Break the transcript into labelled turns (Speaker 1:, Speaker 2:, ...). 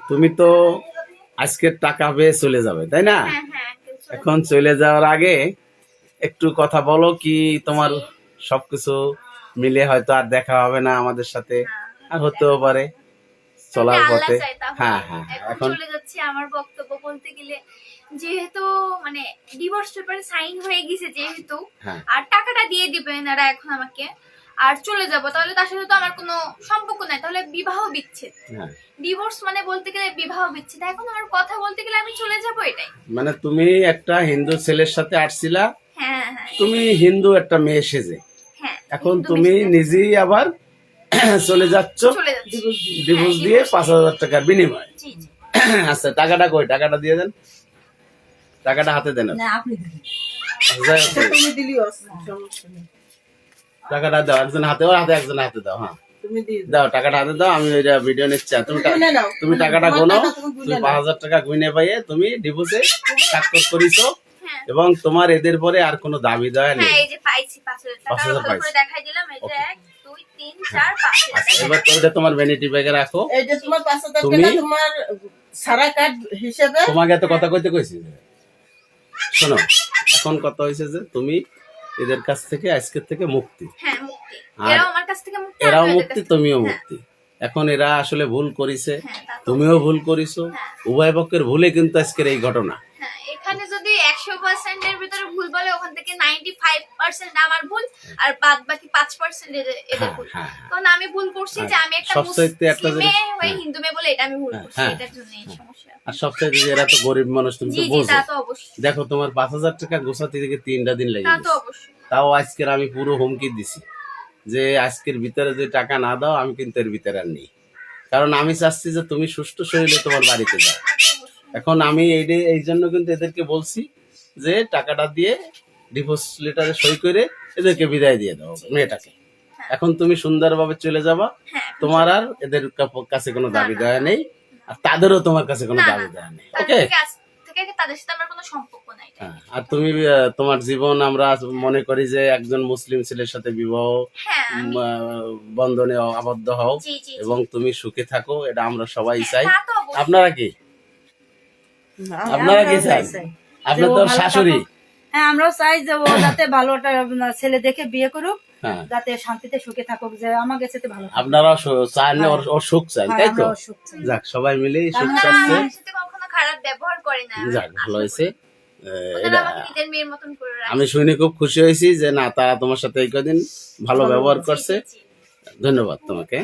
Speaker 1: তুমি তো আজকে টাকা পেয়ে চলে যাবে, তাই না?
Speaker 2: হ্যাঁ হ্যাঁ
Speaker 1: এখন চলে যাওয়ার আগে একটু কথা বলো, কি তোমার সবকিছু মিলে হয়তো আর দেখা হবে না আমাদের সাথে, আর হতেও পারে চলার পথে। হ্যাঁ হ্যাঁ হ্যাঁ,
Speaker 2: এখন
Speaker 1: এখন
Speaker 2: চলে যাচ্ছে। আমার বক্তব্য বলতে গেলে, যেহেতু মানে ডিভোর্স পেপারে সাইন হয়ে গেছে যেহেতু,
Speaker 1: হ্যাঁ
Speaker 2: আর টাকাটা দিয়ে দিবে এনারা এখন আমাকে, আর চলে যাব, তাহলে তার সাথে তো আমার কোনো সম্পর্ক নাই, তাহলে বিবাহ বিচ্ছেদ।
Speaker 1: হ্যাঁ,
Speaker 2: ডিভোর্স মানে বলতে গেলে বিবাহ বিচ্ছেদ। এখন আমার কথা বলতে গেলে আমি চলে যাব, এটাই।
Speaker 1: মানে তুমি একটা হিন্দু ছেলের সাথে আসছিলা,
Speaker 2: হ্যাঁ হ্যাঁ
Speaker 1: তুমি হিন্দু একটা মেয়ে সেজে,
Speaker 2: হ্যাঁ,
Speaker 1: এখন
Speaker 2: হিন্দু
Speaker 1: তুমি
Speaker 2: মেয়ে
Speaker 1: নিজেই আবার চলে যাচ্ছ
Speaker 2: চলে যাচ্ছি।
Speaker 1: ডিভোর্স দিয়ে 5,000 টাকার বিনিময়ে।
Speaker 2: জি জি।
Speaker 1: আচ্ছা, টাকাটা কই? টাকাটা দিয়ে দেন, টাকাটা হাতে দেন।
Speaker 3: না আপনি দিন।
Speaker 1: আচ্ছা,
Speaker 3: তুমি দিলিও সমস্যা নেই।
Speaker 1: টাকাটা দাও, একজন হাতে, ওর হাতে, একজন হাতে দাও। হ্যাঁ
Speaker 3: তুমি দিয়ে দাও।
Speaker 1: দাও, টাকাটা হাতে দাও, আমি ওইটা ভিডিও নিচ্ছি। আর
Speaker 3: গুনে নাও।
Speaker 1: তুমি টাকাটা
Speaker 3: তোমার
Speaker 1: গোনো,
Speaker 3: টাকা তুমি গুনে
Speaker 1: তুমি
Speaker 3: নাও।
Speaker 1: 5,000 টাকা গুনে পাইয়ে তুমি ডিভোর্সে স্বাক্ষর করিছো,
Speaker 2: হ্যাঁ
Speaker 1: এবং তোমার এদের পরে আর কোনো দাবি দেওয়া নেই।
Speaker 2: হ্যাঁ, এই যে পাইছি 5,000 টাকা,
Speaker 1: 5,000
Speaker 2: ভালো করে
Speaker 1: পাইছি।
Speaker 2: দেখাই দিলাম। এই যে 1 2 3 4 5
Speaker 1: আচ্ছা, এবার ওইটা তোমার ভ্যানিটি ব্যাগে রাখো।
Speaker 3: এই যে তোমার 5,000
Speaker 1: তুমি-
Speaker 3: টাকা তোমার সারা কার্ড হিসেবে।
Speaker 1: তোমাকে এত কথা কইতে কইছি যে, শোনো, এখন কথা হয়েছে যে তুমি এদের কাছ থেকে আজকের থেকে মুক্তি,
Speaker 2: হ্যাঁ মুক্তি।
Speaker 1: আর
Speaker 2: এরাও আমার কাছ থেকে মুক্তি,
Speaker 1: এরাও
Speaker 2: আমিও এদের
Speaker 1: মুক্তি,
Speaker 2: কাছ থেকে-
Speaker 1: তুমিও
Speaker 2: হ্যাঁ,
Speaker 1: মুক্তি। এখন এরা আসলে ভুল করেছে,
Speaker 2: হ্যাঁ, তা তো-
Speaker 1: তুমিও ভুল করিছো,
Speaker 2: হ্যাঁ।
Speaker 1: উভয় পক্ষের ভুলে কিন্তু আজকের এই ঘটনা।
Speaker 2: হ্যাঁ, এখানে যদি 100% এর ভিতরে ভুল বলে, ওখান থেকে 95% আমার ভুল, আর বাদ বাকি 5% এদের
Speaker 1: হ্যাঁ,
Speaker 2: ভুল।
Speaker 1: হ্যাঁ,
Speaker 2: কারণ আমি ভুল করছি যে আমি একটা
Speaker 1: সবচাইতে একটা
Speaker 2: মুসলিম
Speaker 1: জিনিস-
Speaker 2: মেয়ে হয়ে
Speaker 1: হ্যাঁ।
Speaker 2: হিন্দু মেয়ে বলে এটা আমি ভুল করছি,
Speaker 1: হ্যাঁ,
Speaker 2: এটার জন্য এই সমস্যা।
Speaker 1: আর সবচেয়ে যে এরা তো গরিব মানুষ, তুমি
Speaker 2: জি
Speaker 1: তো
Speaker 2: জি,
Speaker 1: বোঝো।
Speaker 2: তা তো অবশ্যই।
Speaker 1: দেখো, তোমার 5,000 টাকা গোছাতে থেকে 3টা দিন লেগে
Speaker 2: তা তো
Speaker 1: গেছে।
Speaker 2: অবশ্যই।
Speaker 1: তাও আজকের আমি পুরো হুমকি দিছি যে আজকের ভিতরে যে টাকা না দাও, আমি কিন্তু এর ভিতরে আর নেই। কারণ আমি চাচ্ছি যে তুমি সুষ্ঠু শরীরে তোমার বাড়িতে যাও। এখন আমি এই জন্য কিন্তু এদেরকে বলছি যে টাকাটা দিয়ে ডিভোর্স লেটারে সই করে এদেরকে বিদায় দিয়ে দাও মেয়েটাকে। এখন তুমি সুন্দরভাবে চলে যাবা,
Speaker 2: হ্যাঁ,
Speaker 1: তোমার আর এদের কাছে কোনো দাবি দেওয়া নেই, আর তাদেরও তোমার কাছে কোনো
Speaker 2: না,
Speaker 1: দাবি
Speaker 2: না,
Speaker 1: দেওয়া নেই।
Speaker 2: তার
Speaker 1: ওকে?
Speaker 2: থেকে আজ থেকে তাদের সাথে আমার কোনো সম্পর্ক নাই।
Speaker 1: হ্যাঁ, আর তুমি তোমার জীবন আমরা মনে করি যে একজন মুসলিম ছেলের সাথে বিবাহ
Speaker 2: হ্যাঁ, আমি-
Speaker 1: বন্ধনে আবদ্ধ হও,
Speaker 2: জি জি জি।
Speaker 1: এবং তুমি সুখে থাকো, এটা আমরা সবাই চাই।
Speaker 2: তা তো অবশ্যই।
Speaker 1: আপনারা কি আপনারা কি চান? আপনার তো শাশুড়ি।
Speaker 4: হ্যাঁ, আমরাও চাই যে ও যাতে ভালো একটা ছেলে দেখে বিয়ে করুক,
Speaker 1: হ্যাঁ,
Speaker 4: যাতে শান্তিতে সুখে থাকুক, যে আমার কাছে ভালো থাকুক।
Speaker 1: আপনারা চান ওর সুখ চান,
Speaker 4: হ্যাঁ,
Speaker 1: তাই তো?
Speaker 4: আমরাও সুখ চাই।
Speaker 1: যাক, সবাই মিলেই সুখ
Speaker 4: আমরা-
Speaker 1: চাচ্ছে।
Speaker 2: আমার সাথে কখনো খারাপ ব্যবহার করে না।
Speaker 1: যাক, ভালো হয়েছে।
Speaker 2: ওনারা
Speaker 1: এটা
Speaker 2: আমাকে নিজের মেয়ের মতন করে রাখে।
Speaker 1: আমি শুনে খুব খুশি হয়েছি যে না, তারা তোমার সাথে এই কদিন ভালো ব্যবহার করছে।
Speaker 2: জি, জি, জি।
Speaker 1: ধন্যবাদ তোমাকে।